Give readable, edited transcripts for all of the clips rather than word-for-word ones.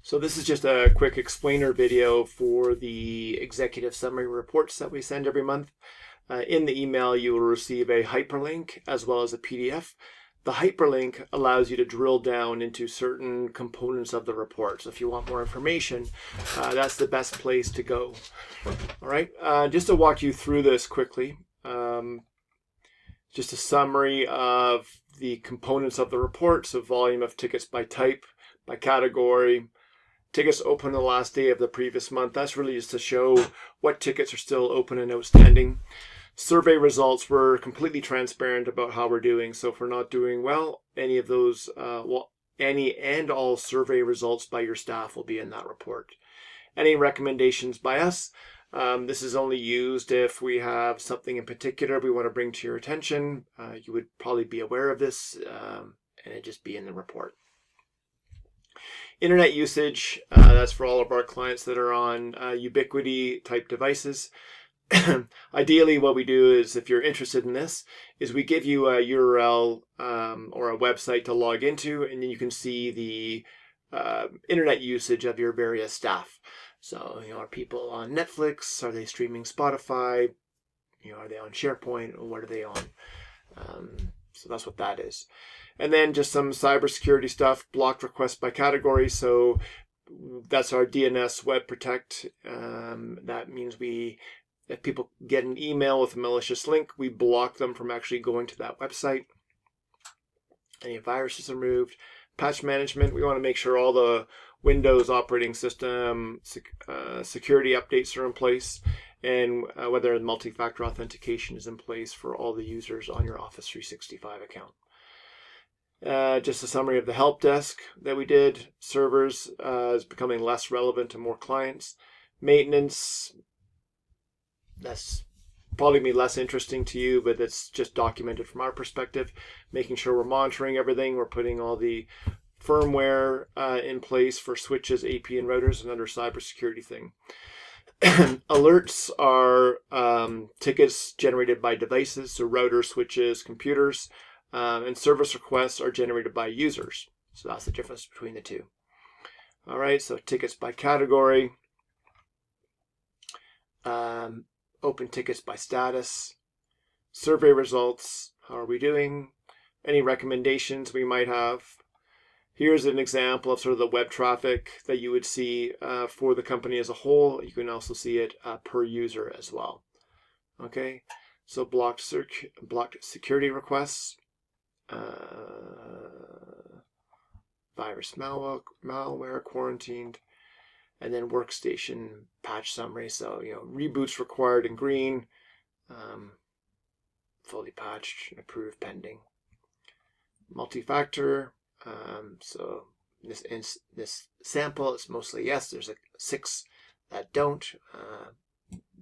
So this is just a quick explainer video for the executive summary reports that we send every month. In the email, you will receive a hyperlink as well as a PDF. The hyperlink allows you to drill down into certain components of the report. So if you want more information, that's the best place to go. All right, just to walk you through this quickly, just a summary of the components of the report. So volume of tickets by type, by category, tickets open the last day of the previous month. That's really just to show what tickets are still open and outstanding. Survey results were completely transparent about how we're doing. So if we're not doing well, any of those, any and all survey results by your staff will be in that report. Any recommendations by us, this is only used if we have something in particular we want to bring to your attention. You would probably be aware of this and it'd just be in the report. Internet usage, that's for all of our clients that are on Ubiquity type devices. Ideally, what we do is, if you're interested in this, is we give you a URL or a website to log into, and then you can see the internet usage of your various staff. So, are people on Netflix? Are they streaming Spotify? Are they on SharePoint? Or what are they on? So that's what that is. And then just some cybersecurity stuff, blocked requests by category. So that's our DNS Web Protect. That means if people get an email with a malicious link, we block them from actually going to that website. Any viruses are removed. Patch management, we want to make sure all the Windows operating system security updates are in place, and whether multi-factor authentication is in place for all the users on your Office 365 account. Just a summary of the help desk that we did. Servers is becoming less relevant to more clients. Maintenance, that's probably be less interesting to you, but it's just documented from our perspective. Making sure we're monitoring everything. We're putting all the firmware in place for switches, AP, and routers, another cybersecurity thing. Alerts are tickets generated by devices, so routers, switches, computers, and service requests are generated by users. So that's the difference between the two. All right, so tickets by category, open tickets by status, survey results, how are we doing, any recommendations we might have. Here's an example of sort of the web traffic that you would see for the company as a whole. You can also see it per user as well. Okay, so blocked security requests, virus malware quarantined, and then workstation patch summary. So, reboots required in green, fully patched, approved, pending. Multi-factor. So this sample is mostly yes. There's 6 that don't.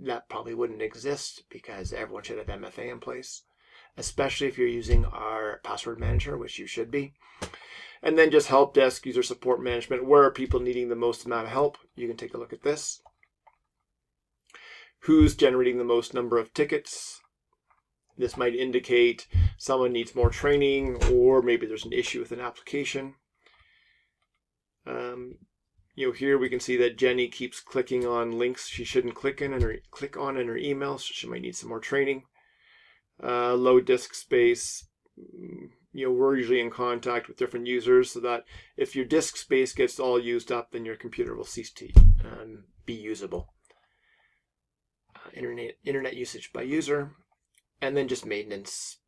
That probably wouldn't exist because everyone should have MFA in place, especially if you're using our password manager, which you should be. And then just help desk, user support management. Where are people needing the most amount of help? You can take a look at this. Who's generating the most number of tickets? This might indicate someone needs more training, or maybe there's an issue with an application. Here we can see that Jenny keeps clicking on links she shouldn't click on in her email, so she might need some more training. Low disk space. We're usually in contact with different users, so that if your disk space gets all used up, then your computer will cease to be usable. Internet usage by user. And then just maintenance,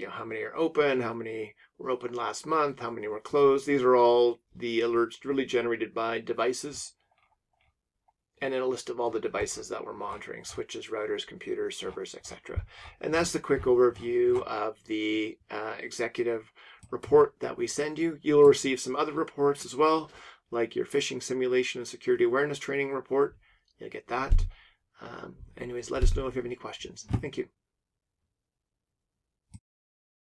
how many are open, how many were open last month, how many were closed. These are all the alerts really generated by devices. And then a list of all the devices that we're monitoring, switches, routers, computers, servers, etc. And that's the quick overview of the executive report that we send you. You'll receive some other reports as well, like your phishing simulation and security awareness training report. You'll get that. Anyways, let us know if you have any questions. Thank you.